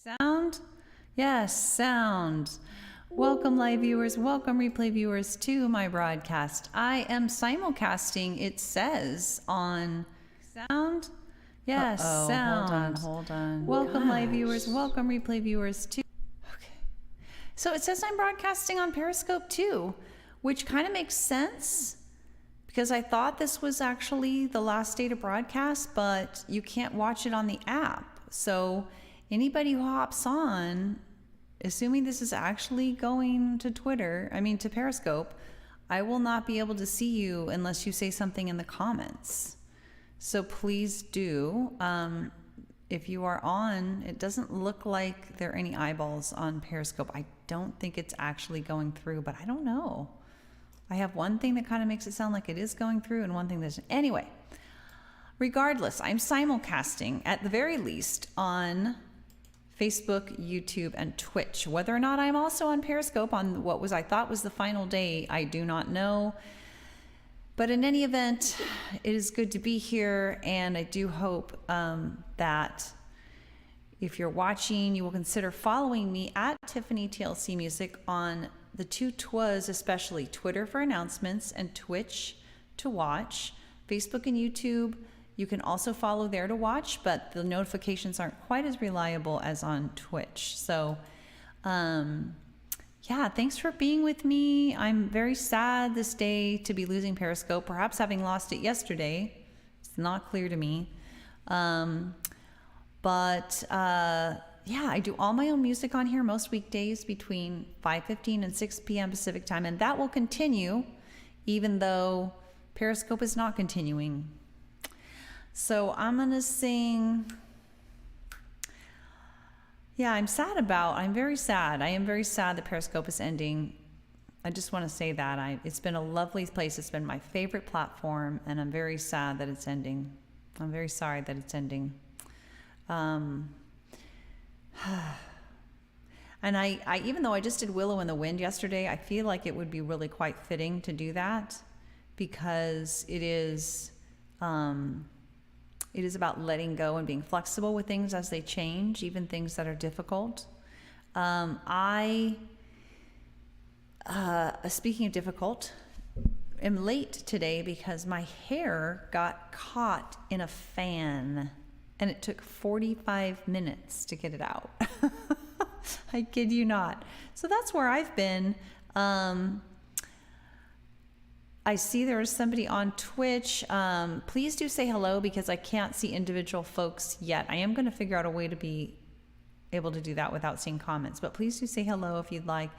Sound? Yes, sound. Welcome, live viewers. Welcome, replay viewers, to my broadcast. I am simulcasting, it says, on sound. Yes, sound. Hold on. Welcome, live viewers. Welcome, replay viewers, to. Okay. So it says I'm broadcasting on Periscope too, which kind of makes sense because I thought this was actually the last day to broadcast, but you can't watch it on the app. So anybody who hops on, assuming this is actually going to to Periscope, I will not be able to see you unless you say something in the comments. So please do. If you are on, it doesn't look like there are any eyeballs on Periscope. I don't think it's actually going through, but I don't know. I have one thing that kind of makes it sound like it is going through and one thing that's... Anyway, regardless, I'm simulcasting at the very least on Facebook, YouTube, and Twitch. Whether or not I'm also on Periscope on what I thought was the final day, I do not know. But in any event, it is good to be here, and I do hope that if you're watching, you will consider following me at Tiffany TLC Music on the two Twas, especially Twitter for announcements and Twitch to watch. Facebook and YouTube, you can also follow there to watch, but the notifications aren't quite as reliable as on Twitch. So, yeah, thanks for being with me. I'm very sad this day to be losing Periscope, perhaps having lost it yesterday. It's not clear to me. Yeah, I do all my own music on here most weekdays between 5:15 and 6 p.m. Pacific time, and that will continue even though Periscope is not continuing. So I'm going to sing... Yeah, I'm very sad. I am very sad that Periscope is ending. I just want to say that. It's been a lovely place. It's been my favorite platform, and I'm very sad that it's ending. I'm very sorry that it's ending. And I even though I just did Willow in the Wind yesterday, I feel like it would be really quite fitting to do that because it is about letting go and being flexible with things as they change, even things that are difficult. Speaking of difficult, am late today because my hair got caught in a fan and it took 45 minutes to get it out. I kid you not. So that's where I've been. I see there's somebody on Twitch. Please do say hello because I can't see individual folks yet. I am going to figure out a way to be able to do that without seeing comments, but please do say hello if you'd like.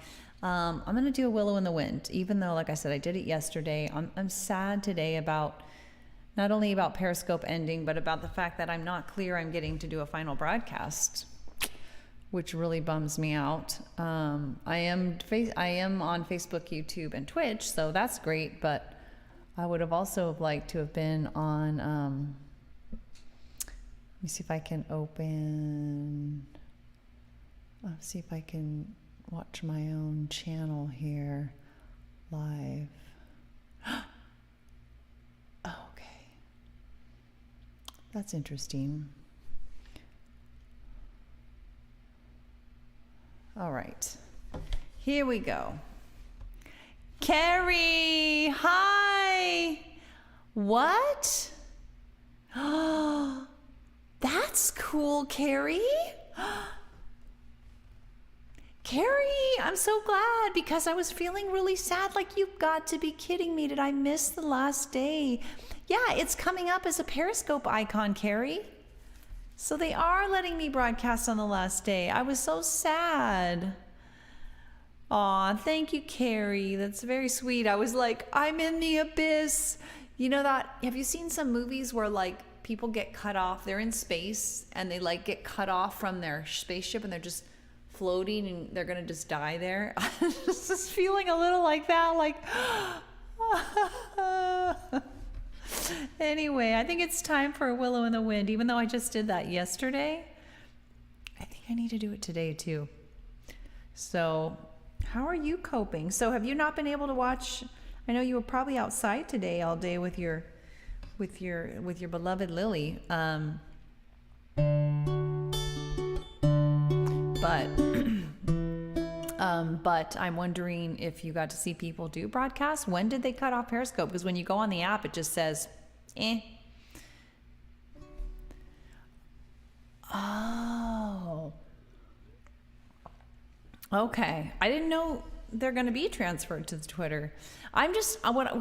I'm going to do a Willow in the Wind, even though, like I said, I did it yesterday. I'm sad today about not only about Periscope ending, but about the fact that I'm not clear I'm getting to do a final broadcast, which really bums me out. I am on Facebook, YouTube, and Twitch, so that's great, but I would have also liked to have been on, let me see if I can see if I can watch my own channel here live. Okay. That's interesting. All right, here we go. Carrie, hi. What? Oh, that's cool, Carrie. Carrie, I'm so glad because I was feeling really sad. Like, you've got to be kidding me. Did I miss the last day? Yeah, it's coming up as a Periscope icon, Carrie. So they are letting me broadcast on the last day. I was so sad. Aw, thank you, Carrie. That's very sweet. I was like, I'm in the abyss. You know that, have you seen some movies where like people get cut off? They're in space and they like get cut off from their spaceship and they're just floating and they're gonna just die there. I'm just feeling a little like that, like, Anyway, I think it's time for a Willow in the Wind. Even though I just did that yesterday, I think I need to do it today too. So how are you coping? So have you not been able to watch? I know you were probably outside today all day with your beloved Lily. but I'm wondering if you got to see people do broadcasts. When did they cut off Periscope? Because when you go on the app, it just says, Oh. Okay. I didn't know they're going to be transferred to the Twitter.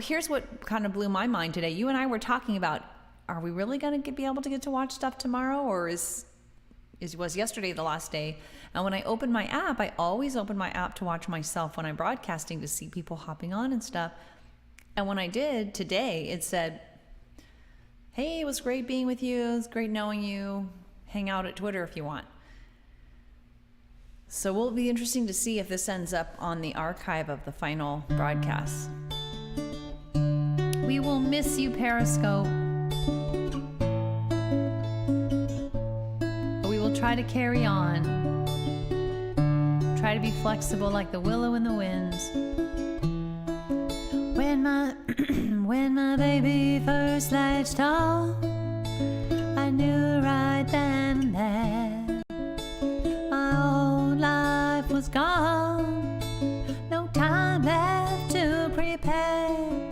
Here's what kind of blew my mind today. You and I were talking about, are we really going to be able to get to watch stuff tomorrow, or was yesterday the last day? And when I open my app, I always open my app to watch myself when I'm broadcasting, to see people hopping on and stuff. And when I did today, it said, hey, it was great being with you. It was great knowing you. Hang out at Twitter if you want. So it'll be interesting to see if this ends up on the archive of the final broadcast. We will miss you, Periscope. But we will try to carry on. Try to be flexible like the willow in the winds. When my baby first latched on, I knew right then and there my old life was gone. No time left to prepare.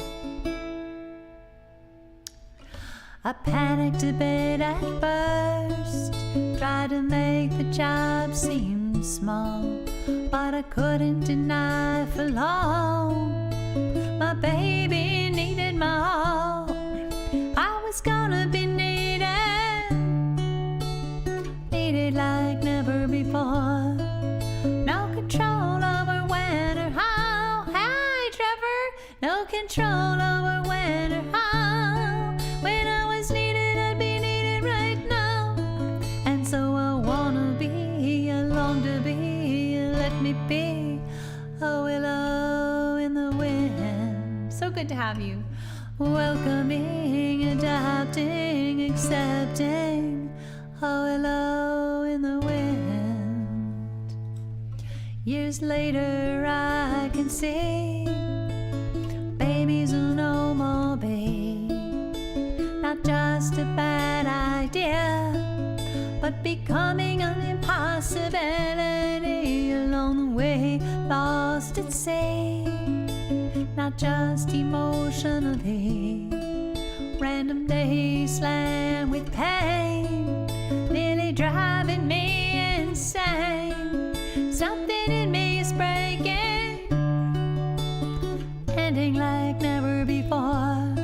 I panicked a bit at first, tried to make the job seem small, but I couldn't deny for long. My baby needed my all. I was gonna be needed like never before. No control over when or how. Hi, Trevor. No control over when or how. When I was needed, I'd be needed right now. And so I wanna be, I long to be. Let me be a willow in the wind. So good to have you. Welcoming, adapting, accepting, a willow in the wind. Years later I can see babies will no more be not just a bad idea, but becoming an impossibility along the way, lost at sea. Not just emotionally, random days slammed with pain, nearly driving me insane. Something in me is breaking, ending like never before.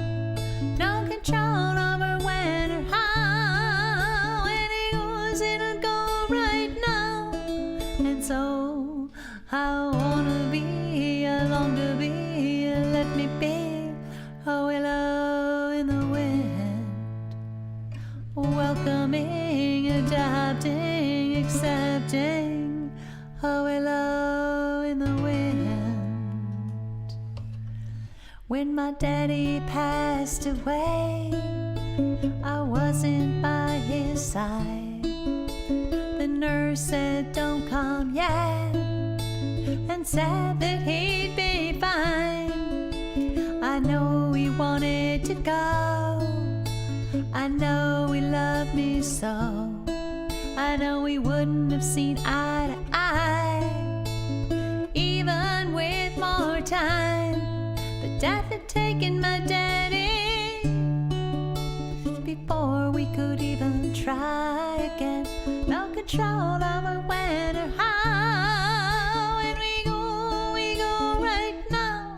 No control over when or how. When it goes, it'll go right now. And so I wanna be, I long to be. Let me be a willow in the wind. Welcoming, adapting, accepting, a willow in the wind. When my daddy passed away, I wasn't by his side. The nurse said, don't come yet, and said that he'd be fine. I know he wanted to go. I know he loved me so. I know we wouldn't have seen eye to eye, even with more time. But death had taken my daddy before we could even try again. No control over when or how. When we go right now.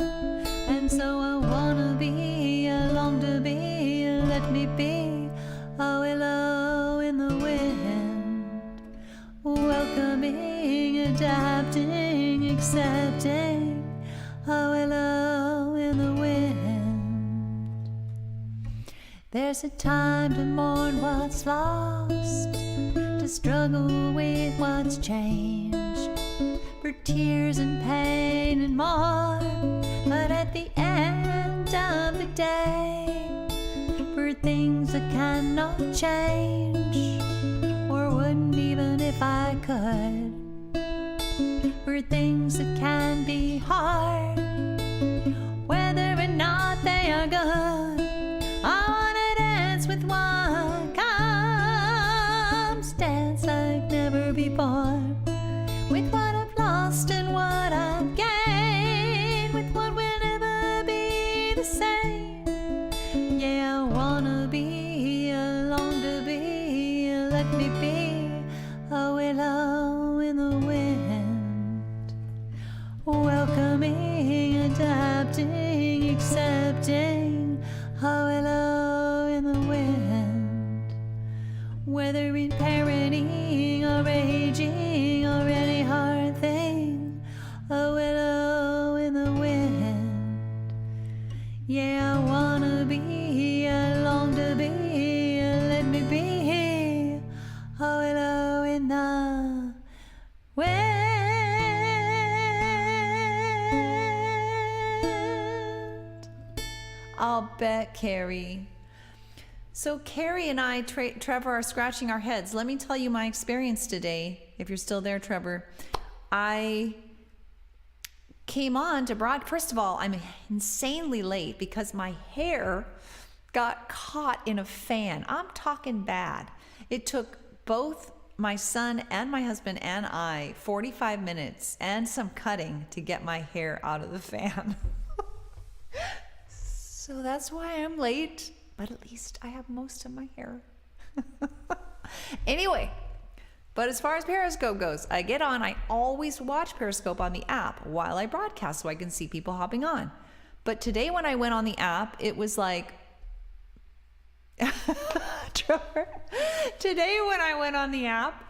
And so I wanna be, I long to be. Let me be a willow in the wind. Welcoming, adapting, accepting, a willow in the wind. There's a time to mourn what's lost, to struggle with what's changed, for tears and pain and more. But at the end of the day, for things that cannot change, or wouldn't even if I could, for things that can be hard, whether or not they are good, I wanna dance with what comes, dance like never before. let me be a willow in the wind, welcoming, adapting, accepting, a willow in the wind, whether in parenting or raging or any hard thing, a willow in the wind. Yeah, I wanna be, I long to be, let me be a willow in the wind. I'll bet, Carrie. So Carrie and I, Trevor, are scratching our heads. Let me tell you my experience today. If you're still there, Trevor, I came on to first of all, I'm insanely late because my hair got caught in a fan. I'm talking bad. It took both my son and my husband and I 45 minutes and some cutting to get my hair out of the fan. So that's why I'm late, but at least I have most of my hair. Anyway, but as far as Periscope goes, I get on, I always watch Periscope on the app while I broadcast so I can see people hopping on. But today when I went on the app, it was like, Trevor, today when I went on the app,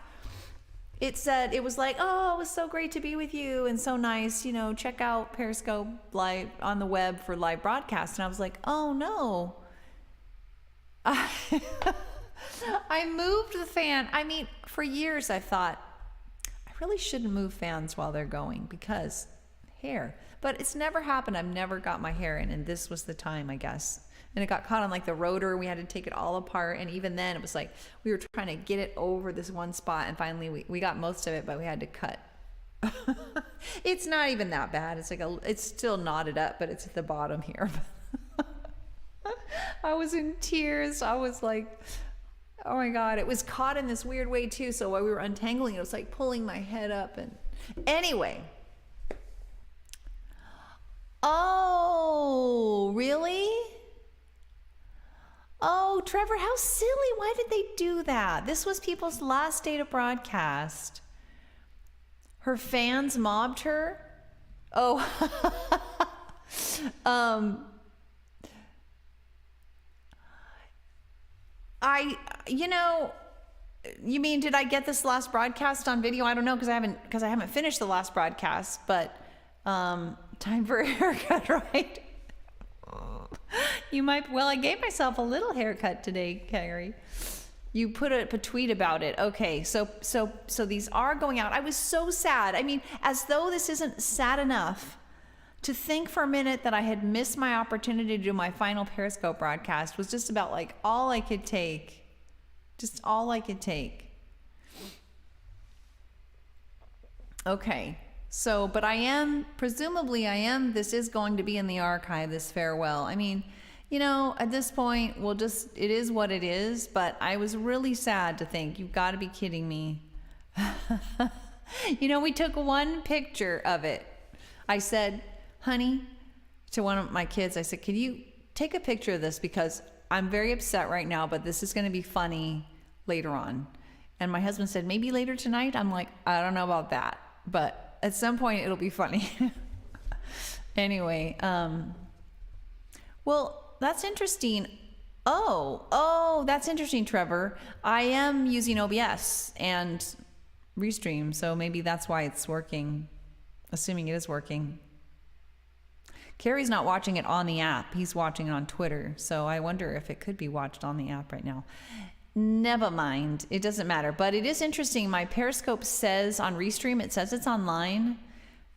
it said, it was like, oh, it was so great to be with you and so nice, you know, check out Periscope live on the web for live broadcast. And I was like, oh no. I moved the fan. I mean, for years I thought I really shouldn't move fans while they're going because hair. But it's never happened. I've never got my hair in, and this was the time, I guess. And it got caught on like the rotor. We had to take it all apart, and even then it was like we were trying to get it over this one spot, and finally we got most of it, but we had to cut. It's not even that bad. It's like it's still knotted up, but it's at the bottom here. I was in tears. I was like, oh my God, it was caught in this weird way too. So while we were untangling, it was like pulling my head up. And anyway. Oh, really? Oh, Trevor, how silly. Why did they do that? This was people's last day to broadcast. Her fans mobbed her. Oh, you mean, did I get this last broadcast on video? I don't know, because I haven't finished the last broadcast, but time for a haircut, right? I gave myself a little haircut today, Carrie. You put a tweet about it. Okay, so these are going out. I was so sad. I mean, as though this isn't sad enough, to think for a minute that I had missed my opportunity to do my final Periscope broadcast was just about like all I could take. Just all I could take. Okay, so, but this is going to be in the archive, this farewell. I mean, you know, at this point, it is what it is, but I was really sad to think, you've got to be kidding me. You know, we took one picture of it. I said, honey, to one of my kids, I said, can you take a picture of this, because I'm very upset right now, but this is going to be funny later on. And my husband said, maybe later tonight. I'm like, I don't know about that, but at some point it'll be funny. Anyway, well, that's interesting. Oh, that's interesting, Trevor. I am using OBS and Restream, so maybe that's why it's working, assuming it is working. Carrie's not watching it on the app. He's watching it on Twitter. So I wonder if it could be watched on the app right now. Never mind. It doesn't matter. But it is interesting. My Periscope says on Restream, it says it's online,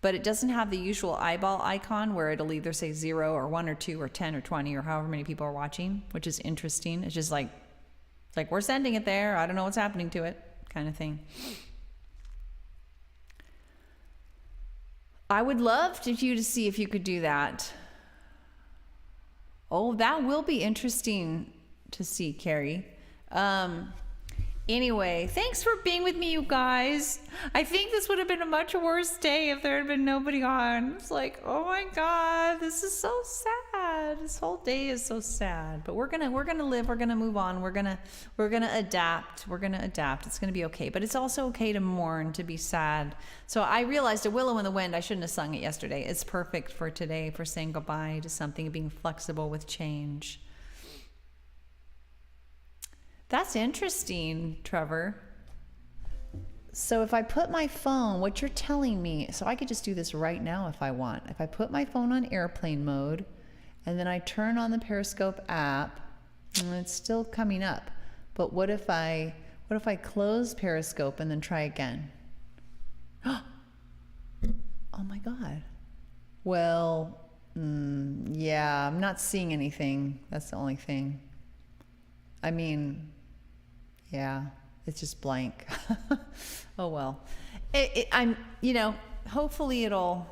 but it doesn't have the usual eyeball icon where it'll either say 0 or 1 or 2 or 10 or 20 or however many people are watching, which is interesting. It's just like, we're sending it there. I don't know what's happening to it, kind of thing. I would love you to see if you could do that. Oh, that will be interesting to see, Carrie. Anyway, thanks for being with me, you guys. I think this would have been a much worse day if there had been nobody on. It's like, oh my God, this is so sad. sad. This whole day is so sad. But we're gonna live. We're gonna move on. We're gonna adapt. We're gonna adapt. It's gonna be okay. But it's also okay to mourn, to be sad. So I realized a Willow in the Wind. I shouldn't have sung it yesterday. It's perfect for today, for saying goodbye to something, being flexible with change. That's interesting, Trevor. So if I put my phone, what you're telling me, so I could just do this right now if I want. If I put my phone on airplane mode and then I turn on the Periscope app, and it's still coming up. But what if I close Periscope and then try again? Oh my God. Well, yeah, I'm not seeing anything. That's the only thing. I mean, yeah, it's just blank. Oh well. I'm, hopefully it'll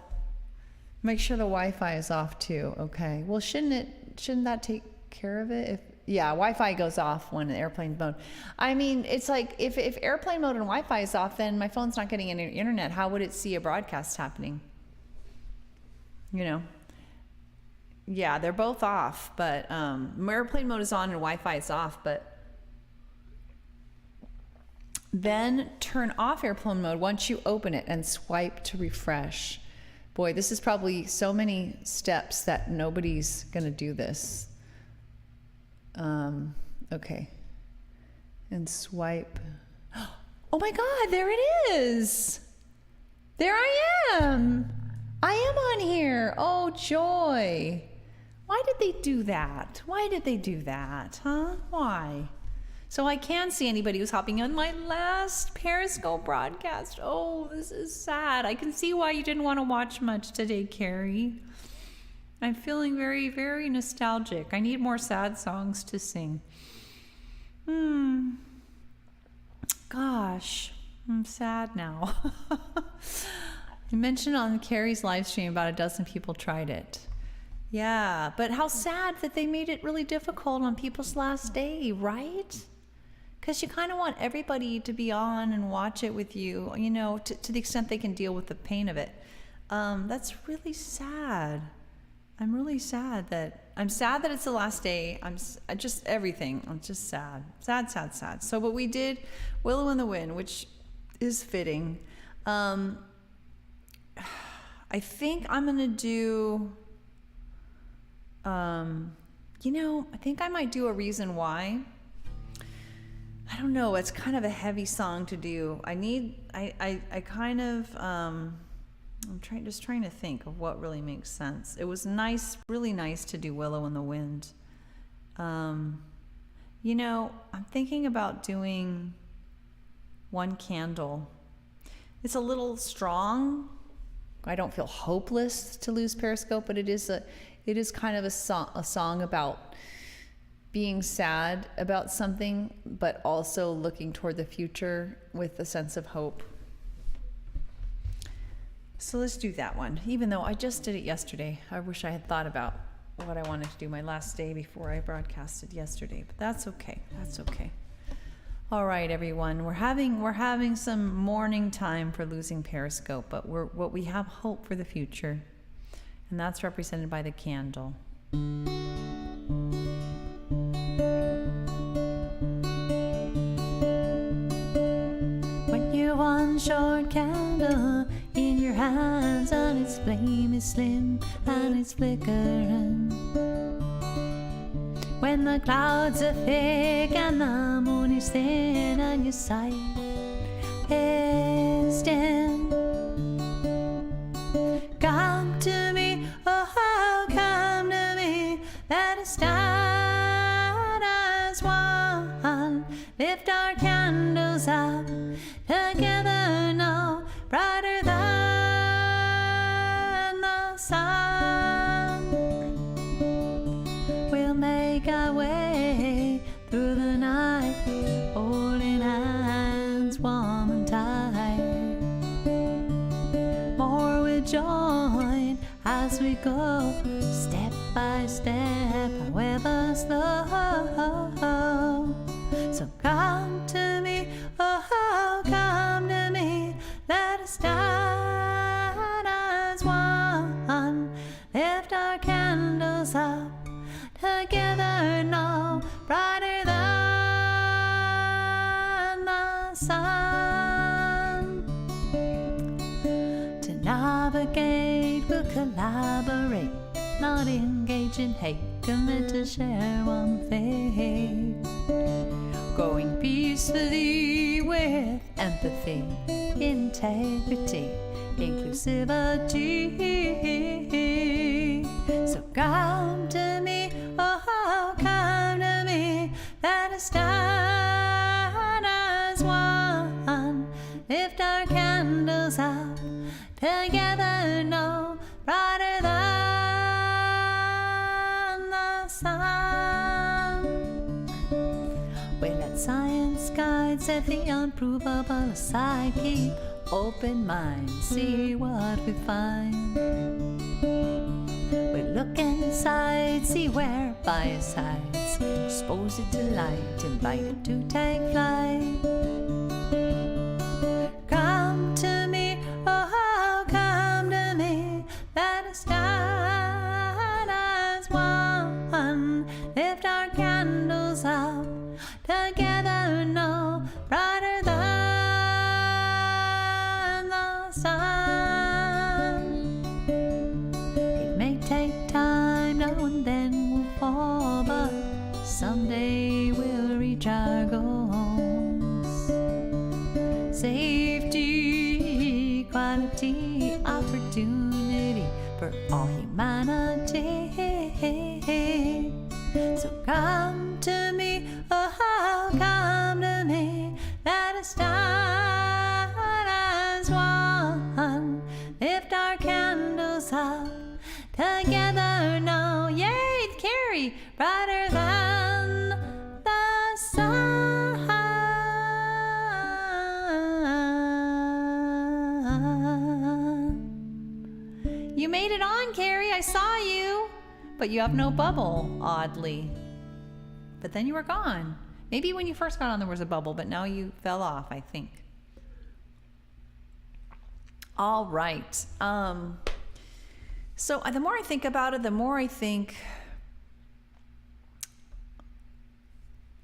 make sure the Wi-Fi is off too. Okay. Well, shouldn't that take care of it? Yeah, Wi-Fi goes off when the airplane mode. I mean, it's like if airplane mode and Wi-Fi is off, then my phone's not getting any internet. How would it see a broadcast happening? Yeah, they're both off, but airplane mode is on and Wi-Fi is off, but then turn off airplane mode once you open it and swipe to refresh. Boy, this is probably so many steps that nobody's gonna do this. Okay. And swipe. Oh my God, there it is. There I am. I am on here. Oh, joy. Why did they do that? Why did they do that? Huh? Why? So I can see anybody who's hopping on my last Periscope broadcast. Oh, this is sad. I can see why you didn't want to watch much today, Carrie. I'm feeling very, very nostalgic. I need more sad songs to sing. Gosh, I'm sad now. I mentioned on Carrie's live stream about a dozen people tried it. Yeah, but how sad that they made it really difficult on people's last day, right? Because you kind of want everybody to be on and watch it with you, to the extent they can deal with the pain of it. That's really sad. I'm really sad that it's the last day. Just everything. I'm just sad. Sad, sad, sad. So, but we did Willow in the Wind, which is fitting. I think I'm going to do, I think I might do A Reason Why. I don't know. It's kind of a heavy song to do. I'm trying to think of what really makes sense. It was nice, really nice to do Willow in the Wind. I'm thinking about doing One Candle. It's a little strong. I don't feel hopeless to lose Periscope, but it is kind of a song about being sad about something, but also looking toward the future with a sense of hope. So let's do that one, even though I just did it yesterday. I wish I had thought about what I wanted to do my last day before I broadcasted yesterday, but that's okay. That's okay. All right, everyone. We're having some mourning time for losing Periscope, but we have hope for the future, and that's represented by the candle. When you're one short candle in your hands and its flame is slim and it's flickering, when the clouds are thick and the moon is thin and your sight is dim, come to me, oh come to me, let us stand as one, lift our candles up together, no brighter than the sun. We'll make our way through the night, holding hands warm and tight. More we'll join as we go, step by step, however slow. So come to me, oh come to me, let us stand as one, lift our candles up sun. To navigate, we'll collaborate, not engage in hate, commit to share one fate. Going peacefully with empathy, integrity, inclusivity. So come to me, oh, come to me, let us stand as one. Lift our candles up, together no brighter than the sun. We let science guide, set the unprovable aside, keep open mind, see what we find. We look inside, see where bias hides, expose it to light, invite it to take flight. Come to me, oh, come to me, let us stand as one. Lift our candles up, together no brighter than the sun. It may take time, now and then we'll fall, but someday we'll reach our goals. Safety, equality, opportunity for all humanity. So come to me, oh, come to me, let us stand as one. Lift our candles up, together no, yay, Carrie, brighter than the sun. You made it on, Carrie, I saw you. But you have no bubble, oddly. But then you were gone. Maybe when you first got on there was a bubble, but now you fell off, I think. All right. So the more I think about it, the more I think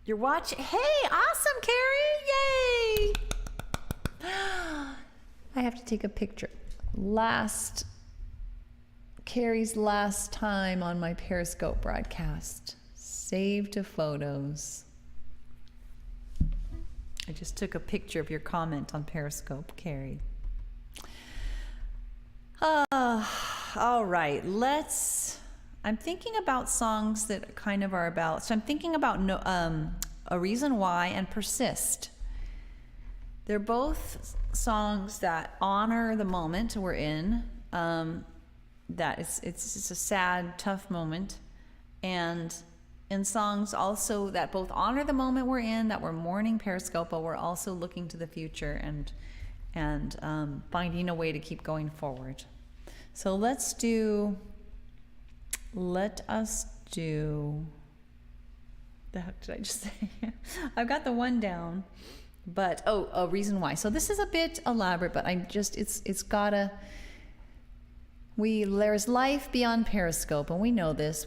you're watching. Hey, awesome, Carrie! Yay! I have to take a picture. Carrie's last time on my Periscope broadcast. Save to photos. I just took a picture of your comment on Periscope, Carrie. All right, I'm thinking about songs that kind of are about, so I'm thinking about A Reason Why and Persist. They're both songs that honor the moment we're in, that it's a sad, tough moment, and in songs also that both honor the moment we're in, that we're mourning Periscope, but we're also looking to the future and finding a way to keep going forward. So let us do, the heck did I just say? I've got the one down, but A Reason Why. So this is a bit elaborate, but there's life beyond Periscope, and we know this.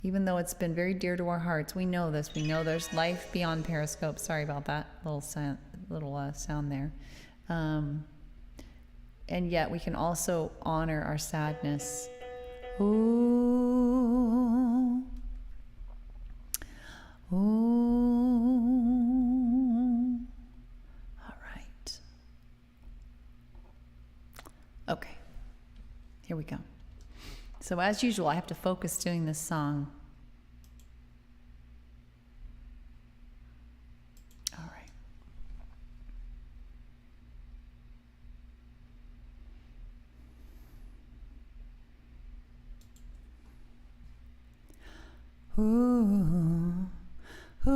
Even though it's been very dear to our hearts, we know this. We know there's life beyond Periscope. Sorry about that little sound there. And yet we can also honor our sadness. Ooh. Ooh. All right. Okay. Here we go. So as usual, I have to focus doing this song. All right. Ooh, ooh,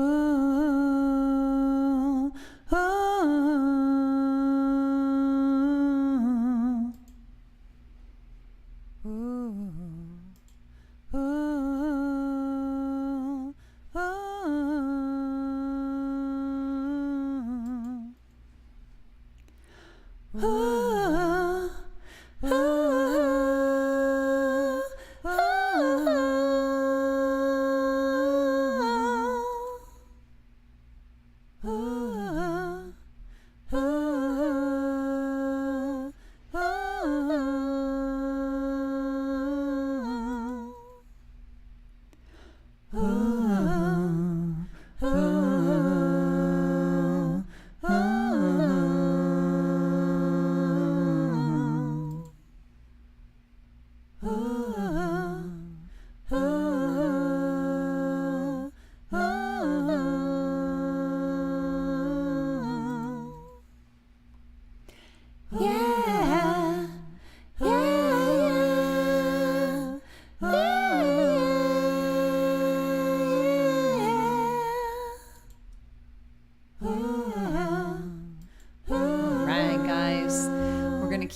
ooh, ooh.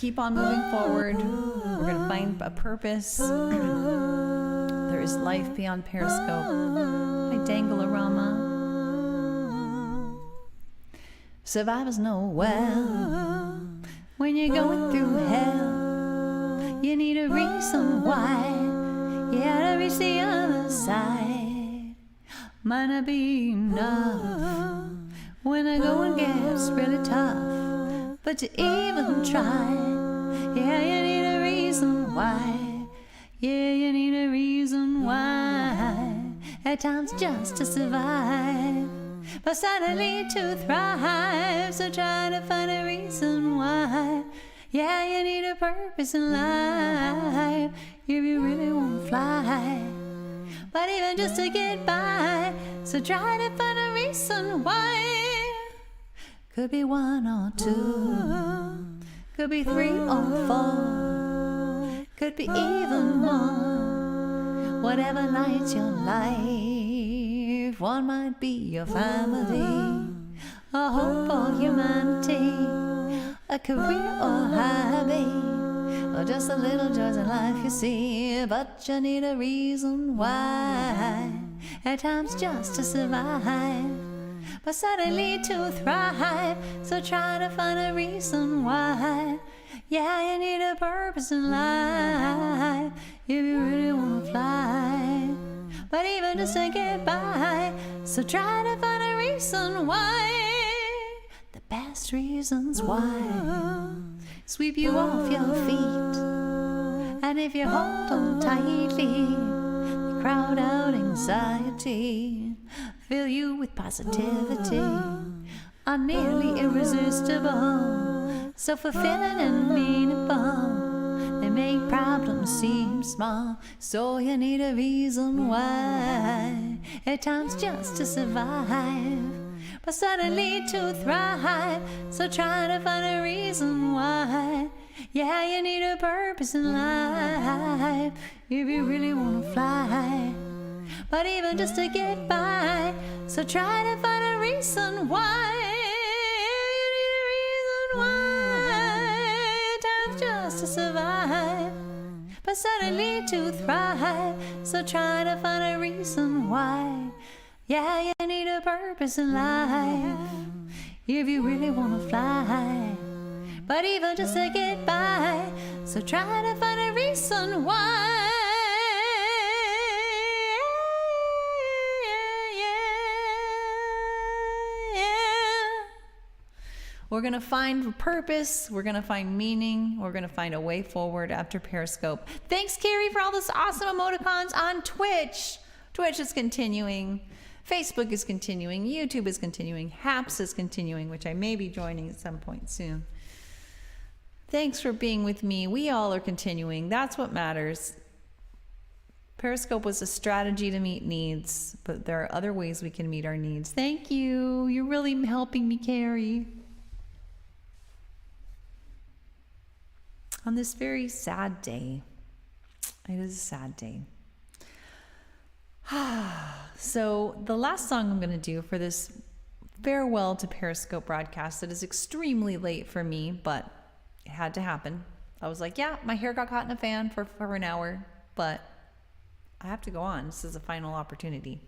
keep on moving forward. We're going to find a purpose. There is life beyond Periscope. Hi, Dangle-a-rama. Survivors know well, when you're going through hell, you need a reason why you gotta reach the other side. Might not be enough when the going gets really tough, but to even try, yeah, you need a reason why. Yeah, you need a reason why. At times just to survive, but suddenly to thrive. So try to find a reason why. Yeah, you need a purpose in life if you really want to fly, but even just to get by. So try to find a reason why. Could be one or two, could be 3 or 4, could be even more. Whatever lights your life, one might be your family, a hope for humanity, a career or hobby, or just a little joys in life you see. But you need a reason why, at times just to survive, but suddenly to thrive. So try to find a reason why. Yeah, you need a purpose in life if you really want to fly, but even just to get by. So try to find a reason why. The best reasons why sweep you off your feet, and if you hold on tightly, they crowd out anxiety, fill you with positivity, are nearly irresistible, so fulfilling and meaningful. They make problems seem small. So you need a reason why, at times just to survive, but suddenly to thrive. So try to find a reason why. Yeah, you need a purpose in life if you really want to fly, but even just to get by. So try to find a reason why. You need a reason why, times just to survive, but suddenly to thrive. So try to find a reason why. Yeah, you need a purpose in life if you really want to fly, but even just to get by. So try to find a reason why. We're going to find purpose. We're going to find meaning. We're going to find a way forward after Periscope. Thanks, Carrie, for all those awesome emoticons on Twitch. Twitch is continuing. Facebook is continuing. YouTube is continuing. Haps is continuing, which I may be joining at some point soon. Thanks for being with me. We all are continuing. That's what matters. Periscope was a strategy to meet needs, but there are other ways we can meet our needs. Thank you. You're really helping me, Carrie. On this very sad day. It is a sad day. So the last song I'm going to do for this farewell to Periscope broadcast that is extremely late for me, but it had to happen. I was like, yeah, my hair got caught in a fan for an hour, but I have to go on. This is a final opportunity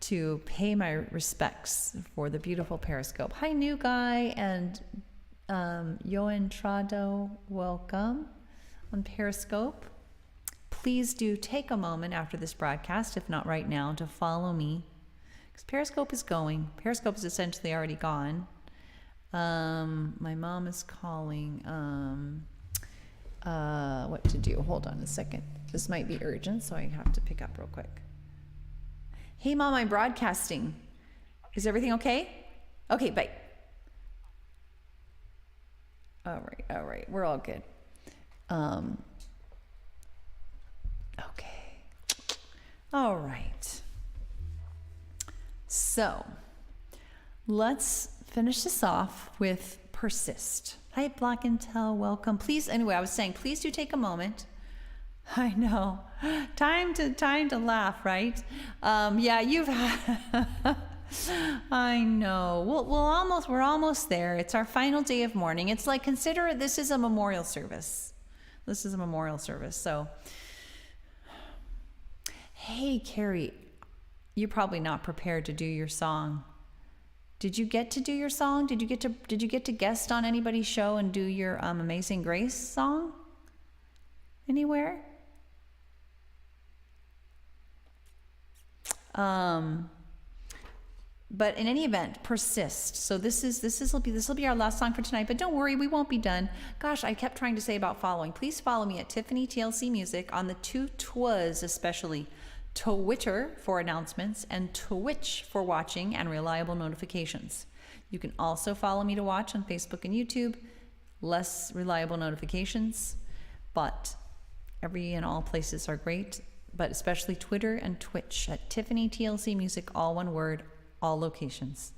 to pay my respects for the beautiful Periscope. Hi, new guy, and Yoan Trado, welcome on Periscope. Please do take a moment after this broadcast, if not right now, to follow me, because Periscope is going. Periscope is essentially already gone. My mom is calling what to do. Hold on a second. This might be urgent, so I have to pick up real quick. Hey, Mom, I'm broadcasting. Is everything okay? Okay, bye. All right. We're all good. Okay. All right. So let's finish this off with Persist. Hi, Black Intel, welcome. Please, anyway, I was saying, please do take a moment. I know. Time to laugh, right? Yeah, you've had I know. We're almost there. It's our final day of mourning. It's like, consider this is a memorial service. This is a memorial service. So, hey, Carrie, you're probably not prepared to do your song. Did you get to do your song? Did you get to guest on anybody's show and do your Amazing Grace song? Anywhere? But in any event, persist. So this will be our last song for tonight. But don't worry, we won't be done. Gosh, I kept trying to say about following. Please follow me at Tiffany TLC Music on the two Twas, especially Twitter for announcements and Twitch for watching and reliable notifications. You can also follow me to watch on Facebook and YouTube. Less reliable notifications, but every and all places are great. But especially Twitter and Twitch at Tiffany TLC Music, all one word, all locations.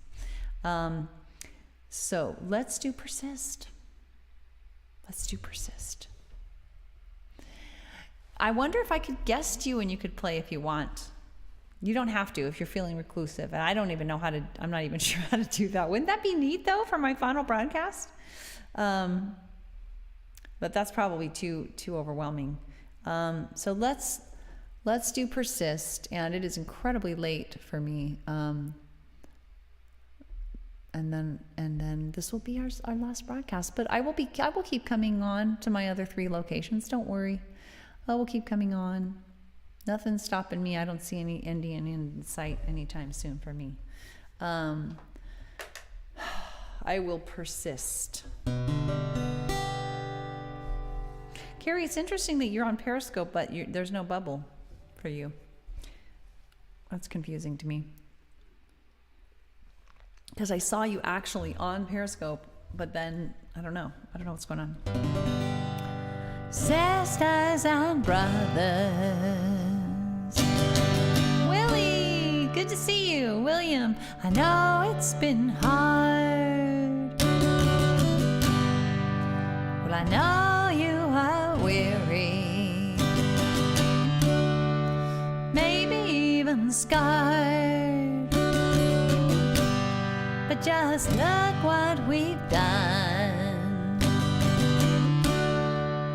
So let's do Persist. Let's do Persist. I wonder if I could guest you and you could play if you want. You don't have to if you're feeling reclusive. And I don't even know I'm not even sure how to do that. Wouldn't that be neat though for my final broadcast? But that's probably too overwhelming. So let's do Persist, and it is incredibly late for me. And then this will be our last broadcast. But I will keep coming on to my other 3 locations. Don't worry, I will keep coming on. Nothing's stopping me. I don't see any Indian in sight anytime soon for me. I will persist. Carrie, it's interesting that you're on Periscope, but there's no bubble for you. That's confusing to me. Because I saw you actually on Periscope, but then I don't know what's going on. Sisters and brothers. Willie, good to see you. William, I know it's been hard. Well, I know you are weary, maybe even scarred. But just look what we've done.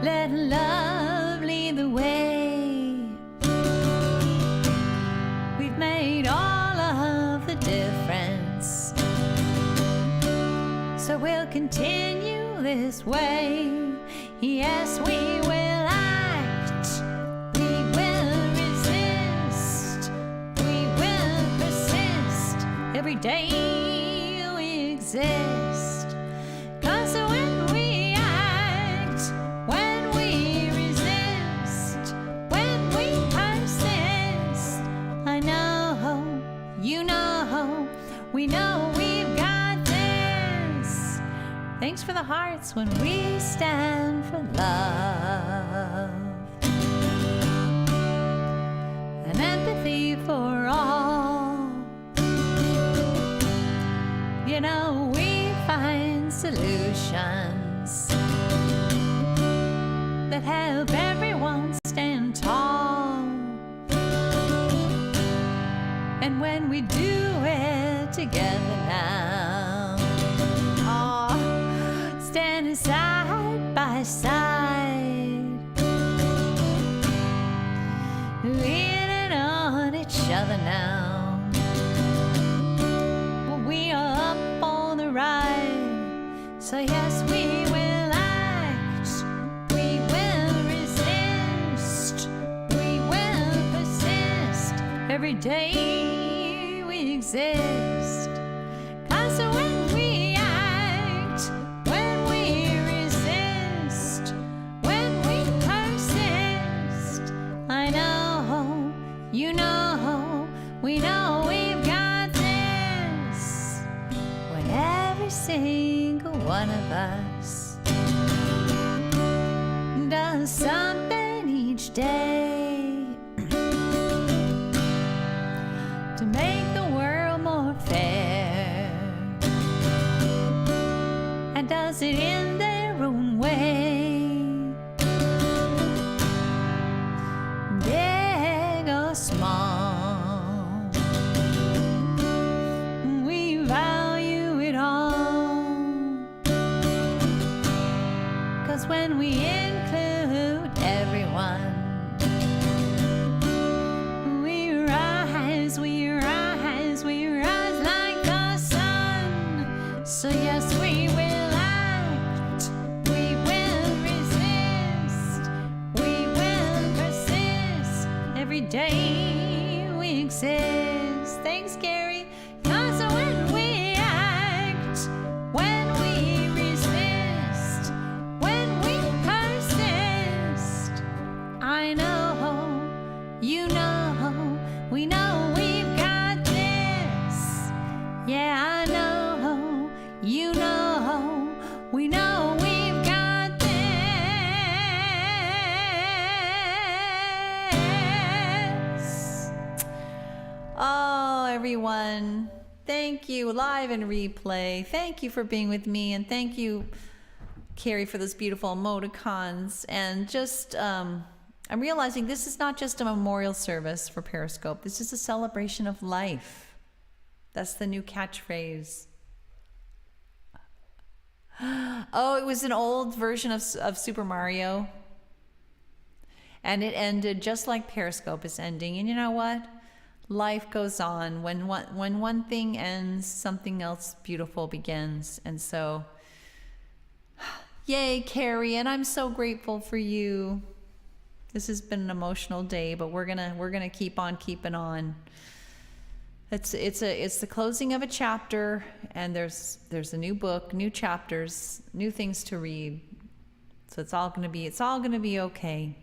Let love lead the way. We've made all of the difference, so we'll continue this way. Yes, we will act, we will resist, we will persist. Every day we exist, 'cause when we act, when we resist, when we persist, I know, you know, we know we've got this. Thanks for the hearts when we stand for love and empathy for all. You know, we find solutions that help everyone stand tall. And when we do it together now, standing side by side, leaning on each other now. Well, we are up on the ride, so yes, we will act, we will resist, we will persist. Every day we exist, 'cause when we act, when we resist, when we persist, I know, you know, we know we've got this. When every single one of us does something each day to make the world more fair, and does it in their own way, big or small, everyone. Thank you, live and replay. Thank you for being with me, and thank you, Carrie, for those beautiful emoticons. And just, I'm realizing this is not just a memorial service for Periscope. This is a celebration of life. That's the new catchphrase. Oh, it was an old version of Super Mario. And it ended just like Periscope is ending. And you know what? Life goes on. When one thing ends, something else beautiful begins. And so, yay, Carrie, and I'm so grateful for you. This has been an emotional day, but we're gonna keep on keeping on. It's the closing of a chapter, and there's a new book, new chapters, new things to read. So it's all gonna be okay.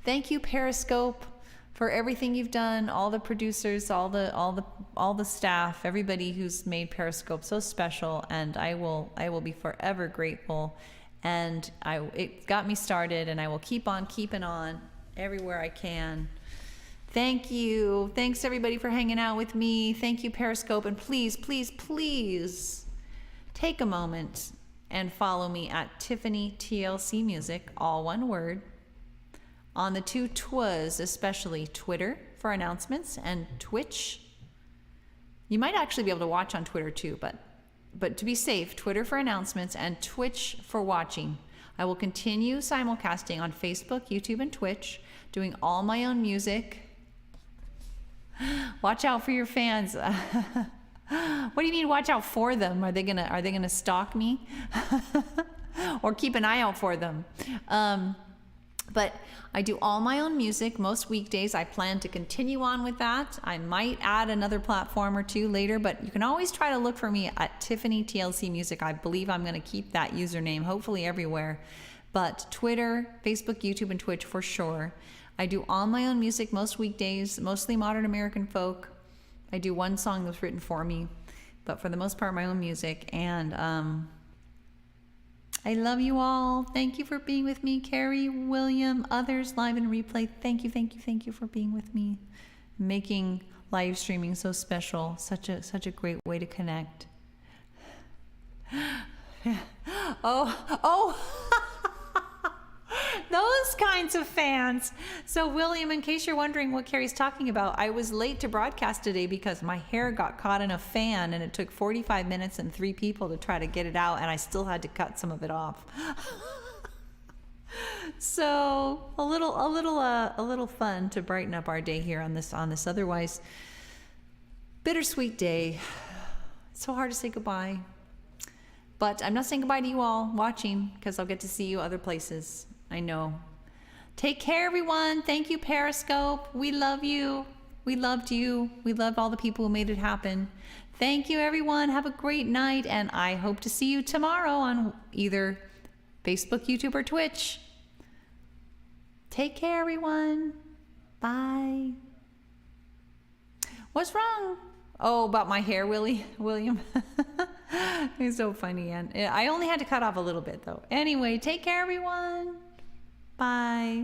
Thank you, Periscope, for everything you've done, all the producers, all the staff, everybody who's made Periscope so special, and I will be forever grateful. And it got me started, and I will keep on keeping on everywhere I can. Thank you. Thanks everybody for hanging out with me. Thank you, Periscope, and please, please, please take a moment and follow me at Tiffany TLC Music, all one word. On the two twas, especially Twitter for announcements and Twitch. You might actually be able to watch on Twitter too, but to be safe, Twitter for announcements and Twitch for watching. I will continue simulcasting on Facebook, YouTube, and Twitch, doing all my own music. Watch out for your fans. What do you mean watch out for them? Are they gonna stalk me? Or keep an eye out for them? But I do all my own music most weekdays. I plan to continue on with that. I might add another platform or two later, but you can always try to look for me at Tiffany TLC Music. I believe I'm going to keep that username, hopefully everywhere. But Twitter, Facebook, YouTube, and Twitch for sure. I do all my own music most weekdays, mostly modern American folk. I do one song that's written for me, but for the most part, my own music. And I love you all. Thank you for being with me, Carrie, William, others, live and replay. Thank you, thank you, thank you for being with me, making live streaming so special. Such a great way to connect. Oh. Those kinds of fans. So William, in case you're wondering what Carrie's talking about, I was late to broadcast today because my hair got caught in a fan, and it took 45 minutes and 3 people to try to get it out, and I still had to cut some of it off. So a little fun to brighten up our day here on this otherwise bittersweet day. It's so hard to say goodbye. But I'm not saying goodbye to you all watching, because I'll get to see you other places. I know. Take care, everyone. Thank you, Periscope. We love you. We loved you. We loved all the people who made it happen. Thank you, everyone. Have a great night, and I hope to see you tomorrow on either Facebook, YouTube, or Twitch. Take care, everyone. Bye. What's wrong? Oh, about my hair, William. It's so funny, and I only had to cut off a little bit, though. Anyway, take care, everyone. Bye.